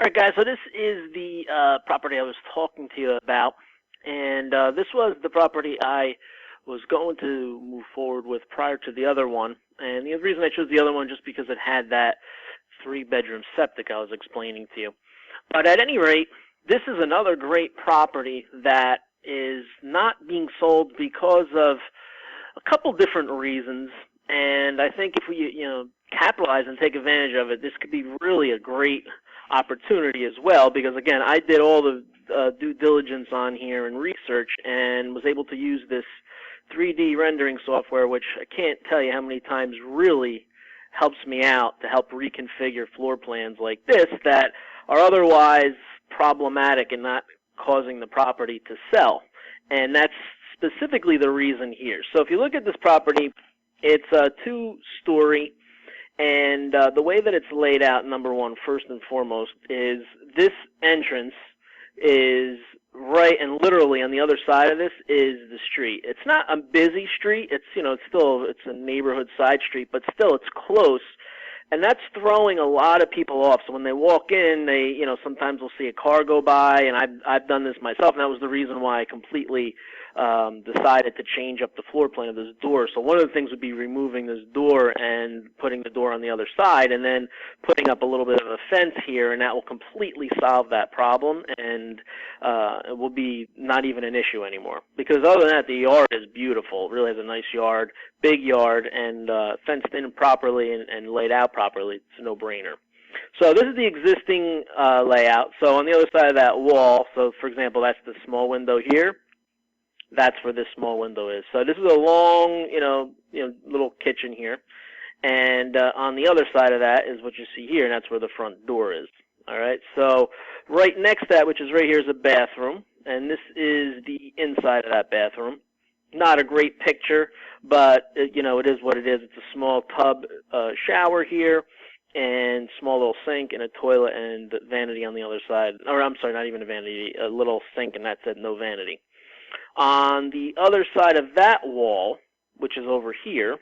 All right, guys, so this is the property I was talking to you about, and this was the property I was going to move forward with prior to the other one. And the reason I chose the other one just because it had that three-bedroom septic I was explaining to you. But at any rate, this is another great property that is not being sold because of a couple different reasons. And I think if we, capitalize and take advantage of it, this could be really a great opportunity as well. Because again, I did all the due diligence on here and research, and was able to use this 3D rendering software, which I can't tell you how many times really helps me out to help reconfigure floor plans like this that are otherwise problematic and not causing the property to sell. And that's specifically the reason here. So if you look at this property, it's a two-story, and the way that it's laid out, number one, first and foremost, is this entrance is right and literally on the other side of this is the street. It's not a busy street. It's, it's a neighborhood side street, but still it's close. And that's throwing a lot of people off. So when they walk in, they, sometimes they'll see a car go by, and I've done this myself, and that was the reason why I completely decided to change up the floor plan of this door. So one of the things would be removing this door and putting the door on the other side, and then putting up a little bit of a fence here, and that will completely solve that problem, and it will be not even an issue anymore. Because other than that, the yard is beautiful. It really has a nice yard, big yard, and fenced in properly and laid out properly. It's a no-brainer. So this is the existing layout. So on the other side of that wall, so for example, that's the small window here. That's where this small window is. So this is a long, little kitchen here. And on the other side of that is what you see here, and that's where the front door is. All right. So right next to that, which is right here, is a bathroom. And this is the inside of that bathroom. Not a great picture, but, it is what it is. It's a small tub shower here, and small little sink and a toilet and vanity on the other side. Or I'm sorry, not even a vanity, a little sink, and that said no vanity. On the other side of that wall, which is over here,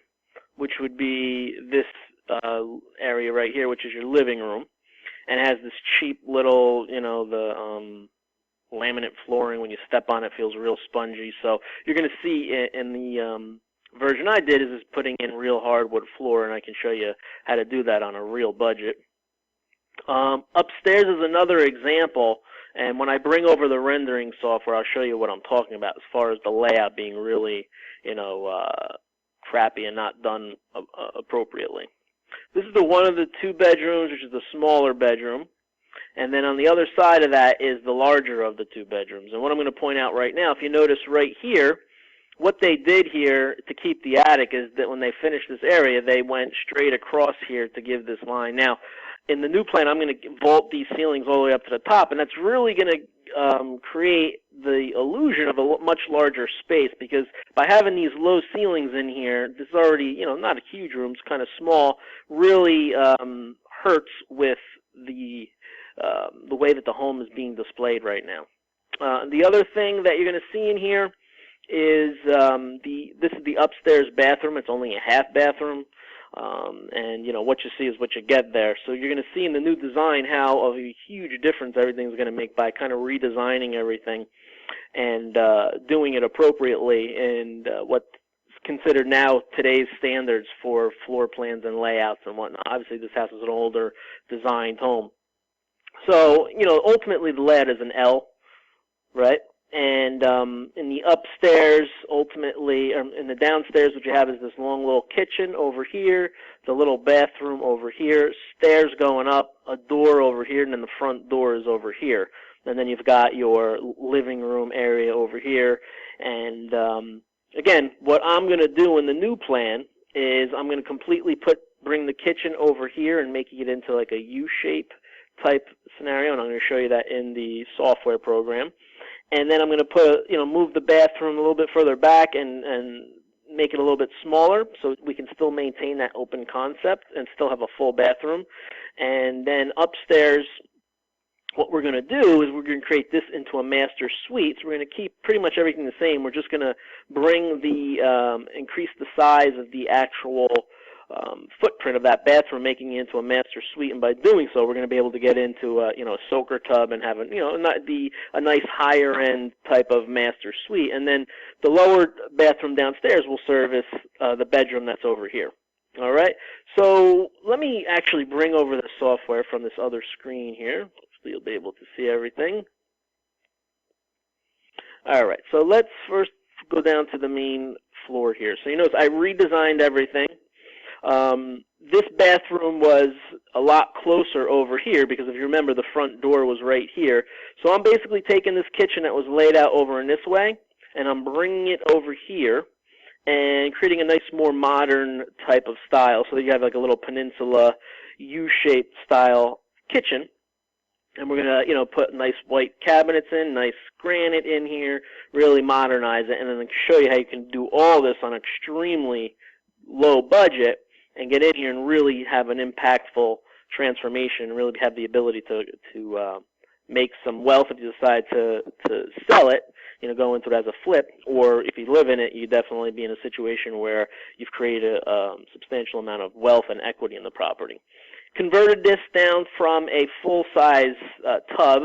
which would be this area right here, which is your living room, and has this cheap little, the laminate flooring. When you step on it, feels real spongy. So you're going to see in the version I did is putting in real hardwood floor, and I can show you how to do that on a real budget. Upstairs is another example. And when I bring over the rendering software, I'll show you what I'm talking about as far as the layout being really, crappy and not done appropriately. This is one of the two bedrooms, which is the smaller bedroom. And then on the other side of that is the larger of the two bedrooms. And what I'm going to point out right now, if you notice right here, what they did here to keep the attic is that when they finished this area, they went straight across here to give this line. Now, in the new plan, I'm going to vault these ceilings all the way up to the top, and that's really going to create the illusion of a much larger space, because by having these low ceilings in here, this is already, not a huge room, it's kind of small, really hurts with the way that the home is being displayed right now. The other thing that you're going to see in here is this is the upstairs bathroom. It's only a half bathroom. And what you see is what you get there. So you're going to see in the new design how of a huge difference everything's going to make by kind of redesigning everything and doing it appropriately in what's considered now today's standards for floor plans and layouts and whatnot. Obviously, this house is an older designed home. So, ultimately the layout is an L, right? And in the upstairs, ultimately, in the downstairs, what you have is this long little kitchen over here, the little bathroom over here, stairs going up, a door over here, and then the front door is over here. And then you've got your living room area over here. And again, what I'm going to do in the new plan is I'm going to completely bring the kitchen over here and making it into like a U-shape type scenario, and I'm going to show you that in the software program. And then I'm going to move the bathroom a little bit further back and make it a little bit smaller so we can still maintain that open concept and still have a full bathroom. And then upstairs, what we're going to do is we're going to create this into a master suite. So we're going to keep pretty much everything the same. We're just going to bring increase the size of the actual footprint of that bathroom, making it into a master suite. And by doing so, we're going to be able to get into a soaker tub and have a nice higher end type of master suite. And then the lower bathroom downstairs will service the bedroom that's over here. All right. So let me actually bring over the software from this other screen here. Hopefully you'll be able to see everything. All right. So let's first go down to the main floor here. So you notice I redesigned everything. This bathroom was a lot closer over here because if you remember, the front door was right here. So I'm basically taking this kitchen that was laid out over in this way, and I'm bringing it over here and creating a nice, more modern type of style. So that you have like a little peninsula U-shaped style kitchen. And we're going to, put nice white cabinets in, nice granite in here, really modernize it, and then show you how you can do all this on extremely low budget and get in here and really have an impactful transformation, really have the ability to make some wealth if you decide to sell it, go into it as a flip, or if you live in it, you definitely be in a situation where you've created a substantial amount of wealth and equity in the property. Converted this down from a full-size tub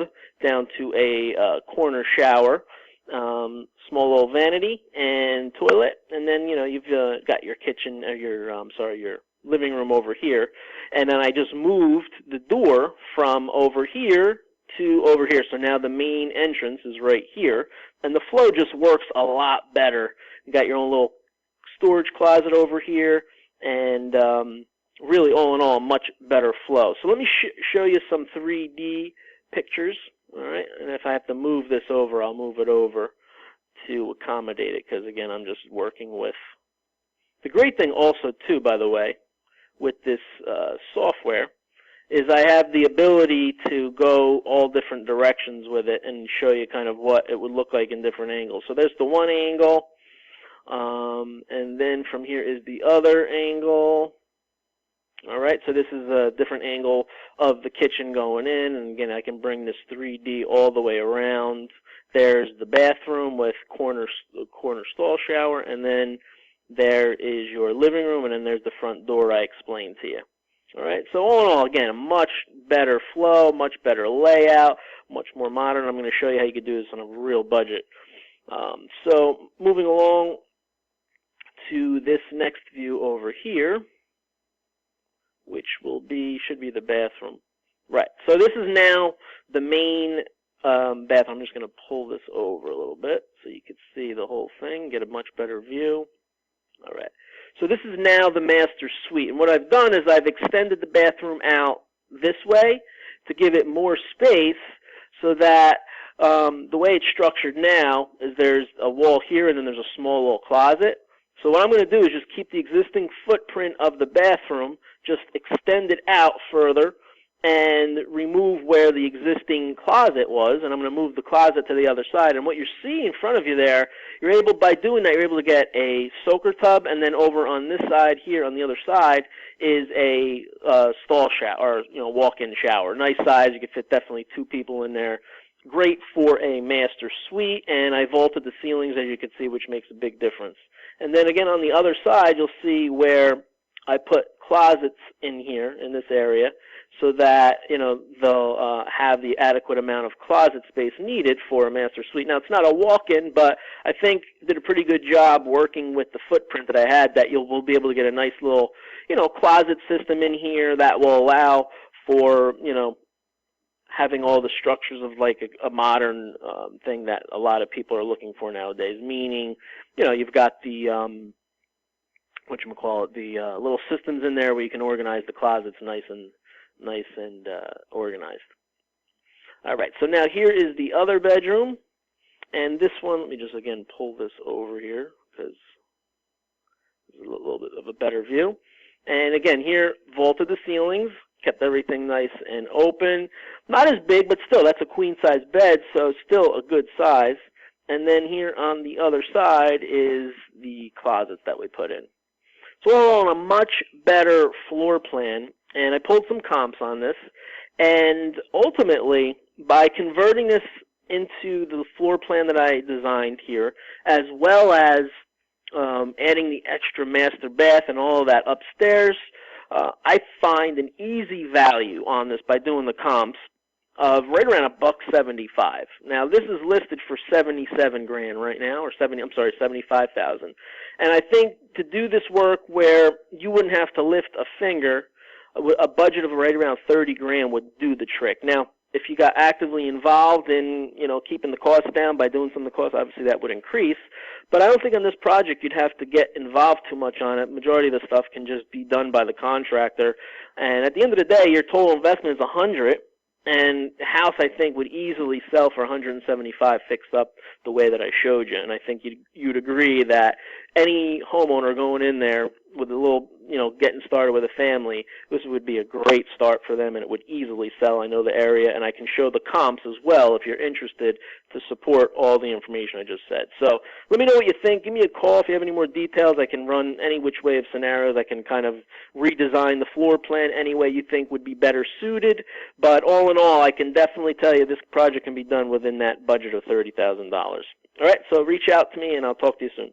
down to a corner shower, small little vanity and toilet, and then you've got your kitchen or your living room over here, and then I just moved the door from over here to over here. So now the main entrance is right here, and the flow just works a lot better. You got your own little storage closet over here, and really, all in all, much better flow. So let me show you some 3D pictures, all right? And if I have to move this over, I'll move it over to accommodate it because, again, I'm just working with. The great thing also, too, by the way, with this software is I have the ability to go all different directions with it and show you kind of what it would look like in different angles. So there's the one angle, and then from here is the other angle. All right, so this is a different angle of the kitchen going in, and again, I can bring this 3D all the way around. There's the bathroom with corner stall shower, and then there is your living room, and then there's the front door I explained to you. All right, so all in all, again, a much better flow, much better layout, much more modern. I'm going to show you how you can do this on a real budget. So moving along to this next view over here, which should be the bathroom. Right, so this is now the main bathroom. I'm just going to pull this over a little bit so you can see the whole thing, get a much better view. All right, so this is now the master suite. And what I've done is I've extended the bathroom out this way to give it more space so that the way it's structured now is there's a wall here and then there's a small little closet. So what I'm going to do is just keep the existing footprint of the bathroom, just extend it out further, and remove where the existing closet was, and I'm going to move the closet to the other side. And what you see in front of you there, by doing that, you're able to get a soaker tub, and then over on this side here, on the other side, is a stall shower, or walk-in shower. Nice size. You could fit definitely 2 people in there. Great for a master suite, and I vaulted the ceilings, as you can see, which makes a big difference. And then again, on the other side, you'll see where I put closets in here, in this area, so that, they'll have the adequate amount of closet space needed for a master suite. Now, it's not a walk-in, but I think did a pretty good job working with the footprint that I had, that we'll be able to get a nice little, closet system in here that will allow for, having all the structures of like a modern thing that a lot of people are looking for nowadays, meaning, you've got the the little systems in there where you can organize the closets nice and organized. All right, so now here is the other bedroom, and this one, let me just again pull this over here because there's a little bit of a better view. And again, here, vaulted the ceilings, kept everything nice and open. Not as big, but still, that's a queen-size bed, so still a good size. And then here on the other side is the closets that we put in. So all in all, a much better floor plan, and I pulled some comps on this. And ultimately, by converting this into the floor plan that I designed here, as well as adding the extra master bath and all of that upstairs, I find an easy value on this by doing the comps of right around $175. Now this is listed for 77 grand right now, or 75,000. And I think to do this work where you wouldn't have to lift a finger, a budget of right around 30 grand would do the trick. Now, if you got actively involved in, keeping the costs down by doing some of the costs, obviously that would increase. But I don't think on this project you'd have to get involved too much on it. Majority of the stuff can just be done by the contractor. And at the end of the day, your total investment is 100. And the house, I think, would easily sell for 175 fixed up the way that I showed you. And I think you'd agree that any homeowner going in there with a little, getting started with a family, this would be a great start for them, and it would easily sell. I know the area, and I can show the comps as well if you're interested to support all the information I just said. So let me know what you think. Give me a call if you have any more details. I can run any which way of scenarios. I can kind of redesign the floor plan any way you think would be better suited. But all in all, I can definitely tell you this project can be done within that budget of $30,000. All right, so reach out to me, and I'll talk to you soon.